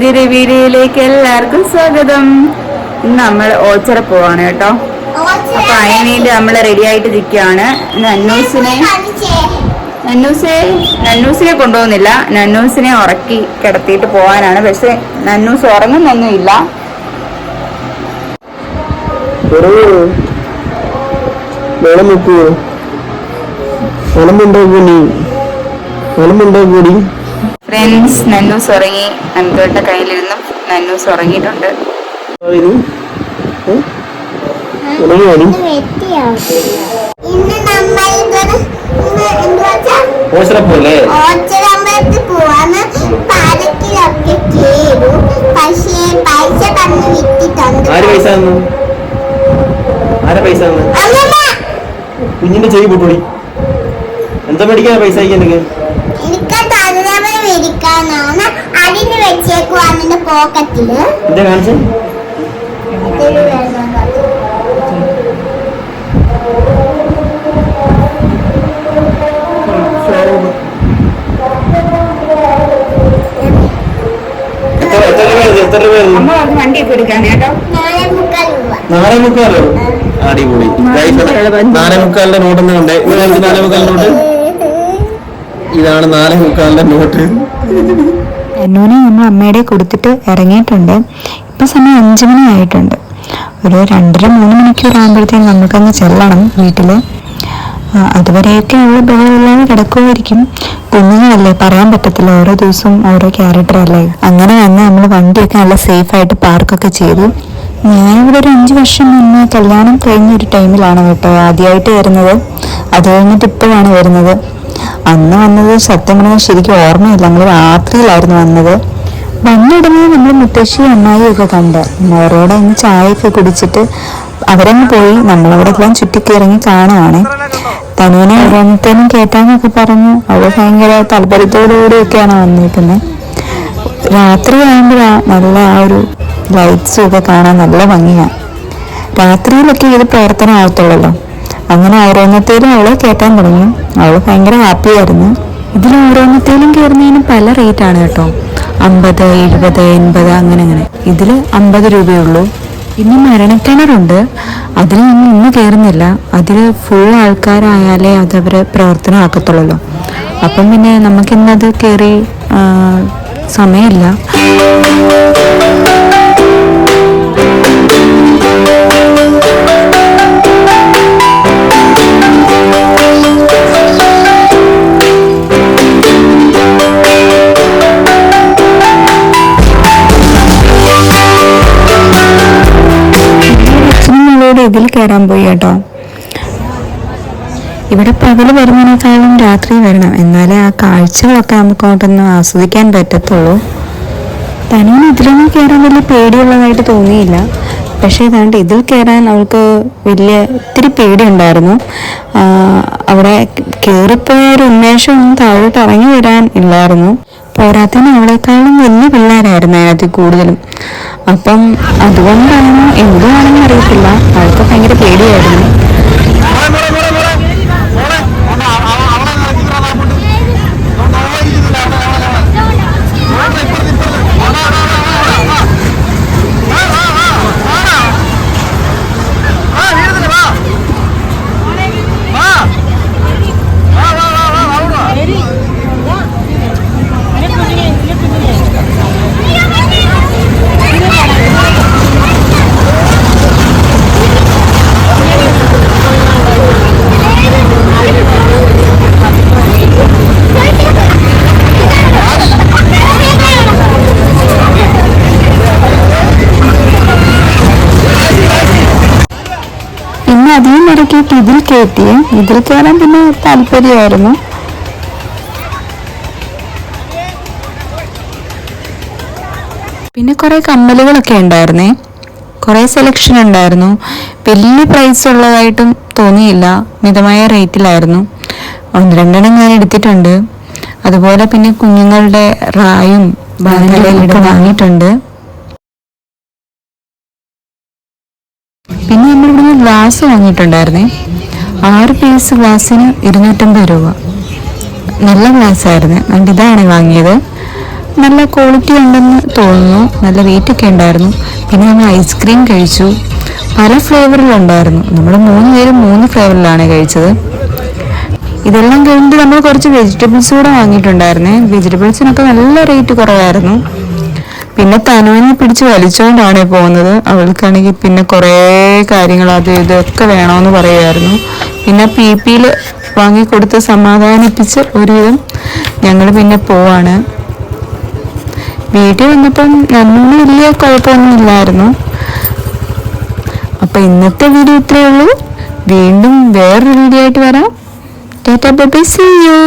പുതിയൊരു വീഡിയോയിലേക്ക് എല്ലാവർക്കും സ്വാഗതം. ഇന്ന് നമ്മൾ ഓച്ചിറ പോവാണ് കേട്ടോ. അപ്പൊ അതിന് വേണ്ടി നമ്മൾ റെഡി ആയിട്ട് ഇരിക്കുകയാണ്. നന്നൂസിനെ കൊണ്ടുപോകുന്നില്ല, നന്നൂസിനെ ഉറക്കി കിടത്തിയിട്ട് പോകാനാണ്. പക്ഷെ നന്നൂസ് ഉറങ്ങുന്നൊന്നുമില്ല. ഫ്രണ്ട്സ്, നന്നൂസ് ഉറങ്ങി. നന്ദുവിന്റെ കയ്യിലിരുന്നും നന്നൂസ് ഉറങ്ങിയിട്ടുണ്ട്. കുഞ്ഞിന്റെ ചെവി പൊട്ടോടി. എന്താ മേടിക്കാ പൈസ അയക്കാൻ? പോക്കറ്റില് എന്താ കാണിച്ചു? വണ്ടിയൊക്കെ എടുക്കാൻ കേട്ടോ. 4.25. അടിപൊളി. 4.25 നോട്ടൊന്നും ഉണ്ട്. 4.25 നോട്ട്. ഇതാണ് 4.25 നോട്ട്. എന്നൂനെ നമ്മൾ അമ്മയുടെ കൊടുത്തിട്ട് ഇറങ്ങിയിട്ടുണ്ട്. ഇപ്പം സമയം 5 മണി ആയിട്ടുണ്ട്. ഒരു 2.5-3 മണിക്കൂർ ആകുമ്പോഴത്തേക്കും നമുക്കങ്ങ് ചെല്ലണം വീട്ടിൽ. അതുവരെയൊക്കെ ഉള്ള ബഹളമില്ലാതെ കിടക്കുമായിരിക്കും. കുഞ്ഞുങ്ങളല്ലേ, പറയാൻ പറ്റത്തില്ല. ഓരോ ദിവസവും ഓരോ ക്യാരക്ടറല്ലേ. അങ്ങനെ വന്ന് നമ്മൾ വണ്ടിയൊക്കെ നല്ല സേഫായിട്ട് പാർക്കൊക്കെ ചെയ്തു. ഞാനിവിടെ ഒരു 5 വർഷം മുന്നേ കല്യാണം കഴിഞ്ഞ ഒരു ടൈമിലാണ് കേട്ടോ ആദ്യമായിട്ട് വരുന്നത്. അത് കഴിഞ്ഞിട്ട് ഇപ്പോഴാണ് വരുന്നത്. അന്ന് വന്നത് സത്യം പറഞ്ഞാൽ ശരിക്കും ഓർമ്മയില്ല. നമ്മൾ രാത്രിയിലായിരുന്നു വന്നത്. വന്നിടുന്നത് നമ്മൾ മുത്തശ്ശി അമ്മായിയൊക്കെ കണ്ട് അവരോടെ ഒന്ന് ചായയൊക്കെ കുടിച്ചിട്ട് അവരങ്ങ് പോയി. നമ്മളവിടെ എല്ലാം ചുറ്റിക്ക് ഇറങ്ങി കാണുവാണ്. തനുവിനെ ഓരോന്നത്തേനും കേട്ടാന്നൊക്കെ പറഞ്ഞു. അവൾ ഭയങ്കര താല്പര്യത്തോടുകൂടിയൊക്കെയാണ് വന്നിരിക്കുന്നത്. രാത്രി ആകുമ്പോഴാണ് നല്ല ആ ഒരു ലൈറ്റ്സും ഒക്കെ കാണാൻ നല്ല ഭംഗിയാണ്. രാത്രിയിലൊക്കെ ഇത് പ്രവർത്തനം ആവത്തുള്ളല്ലോ. അങ്ങനെ ഓരോന്നത്തേലും അവളെ കേട്ടാൻ തുടങ്ങി. അവൾ ഭയങ്കര ഹാപ്പിയായിരുന്നു. ഇതിൽ ഓരോന്നത്തേലും കയറുന്നതിന് പല റേറ്റാണ് കേട്ടോ. 50, 70, 80 അങ്ങനെ. ഇതിൽ 50 രൂപയുള്ളൂ. പിന്നെ മരണക്കിണറുണ്ട്. അതിൽ നമ്മൾ ഇന്ന് കയറുന്നില്ല. അതിൽ ഫുൾ ആൾക്കാരായാലേ അതവർ പ്രവർത്തനമാക്കത്തുള്ളല്ലോ. അപ്പം പിന്നെ നമുക്കിന്നത് കയറി സമയമില്ല. ഇതിൽ കയറാൻ പോയി കേട്ടോ. ഇവിടെ പകല് വരുന്നതിനേക്കാളും രാത്രി വരണം, എന്നാലേ ആ കാഴ്ചകളൊക്കെ നമുക്ക് അങ്ങോട്ടൊന്ന് ആസ്വദിക്കാൻ പറ്റത്തുള്ളൂ. തനിയും ഇതിലൊന്നും കയറാൻ വലിയ പേടിയുള്ളതായിട്ട് തോന്നിയില്ല. പക്ഷേ ഇതാണ്ട് ഇതിൽ കയറാൻ അവൾക്ക് ഇത്തിരി പേടിയുണ്ടായിരുന്നു. അവിടെ കയറിപ്പോയ ഒരു ഉന്മേഷമൊന്നും താഴോട്ട് ഇറങ്ങി വരാൻ ഇല്ലായിരുന്നു. പോരാത്തിന് അവളെക്കാളും വലിയ പിള്ളേരായിരുന്നു അതിനകത്ത് കൂടുതലും. അപ്പം അതുകൊണ്ടാണോ എന്തുവാണെന്ന് അറിയത്തില്ല, അവൾക്ക് ഭയങ്കര പേടിയായിരുന്നു. അധികം ഇറക്കിയിട്ട് ഇതിൽ കയറ്റിയേ. ഇതിൽ കയറാൻ പിന്നെ താല്പര്യമായിരുന്നു. പിന്നെ കുറെ കമ്മലുകളൊക്കെ ഉണ്ടായിരുന്നേ. കുറെ സെലക്ഷൻ ഉണ്ടായിരുന്നു. വലിയ പ്രൈസ് ഉള്ളതായിട്ടും തോന്നിയില്ല, മിതമായ റേറ്റിലായിരുന്നു. 1-2 ഞാൻ എടുത്തിട്ടുണ്ട്. അതുപോലെ പിന്നെ കുഞ്ഞുങ്ങളുടെ റായും ബാലൻസും വാങ്ങിയിട്ടുണ്ട്. പിന്നെ നമ്മളിവിടുന്ന് ഗ്ലാസ് വാങ്ങിയിട്ടുണ്ടായിരുന്നേ. 6 പീസ് ഗ്ലാസ്സിന് 250 രൂപ. നല്ല ഗ്ലാസ് ആയിരുന്നു. ഇതാണ് വാങ്ങിയത്. നല്ല ക്വാളിറ്റി ഉണ്ടെന്ന് തോന്നുന്നു, നല്ല വെയിറ്റ് ഒക്കെ ഉണ്ടായിരുന്നു. പിന്നെ ഞങ്ങൾ ഐസ്ക്രീം കഴിച്ചു, പല ഫ്ലേവറിലുണ്ടായിരുന്നു. നമ്മൾ 3 പേരും 3 ഫ്ലേവറിലാണ് കഴിച്ചത്. ഇതെല്ലാം കഴിഞ്ഞിട്ട് നമ്മൾ കുറച്ച് വെജിറ്റബിൾസ് കൂടെ വാങ്ങിയിട്ടുണ്ടായിരുന്നേ. വെജിറ്റബിൾസിനൊക്കെ നല്ല റേറ്റ് കുറവായിരുന്നു. പിന്നെ തനുവിനെ പിടിച്ച് വലിച്ചുകൊണ്ടാണ് പോകുന്നത്. അവൾക്കാണെങ്കിൽ പിന്നെ കുറേ കാര്യങ്ങൾ അത് ഇതൊക്കെ വേണമെന്ന് പറയുമായിരുന്നു. പിന്നെ PP വാങ്ങിക്കൊടുത്ത് സമാധാനിപ്പിച്ച് ഒരുവിധം ഞങ്ങൾ പിന്നെ പോവാണ്. വീട്ടിൽ വന്നപ്പം നന്നൊന്നും വലിയ കുഴപ്പമൊന്നും ഇല്ലായിരുന്നു. അപ്പൊ ഇന്നത്തെ വീഡിയോ ഇത്രയേ ഉള്ളൂ. വീണ്ടും വേറൊരു വീഡിയോ ആയിട്ട് വരാം. Tata bye bye, see U.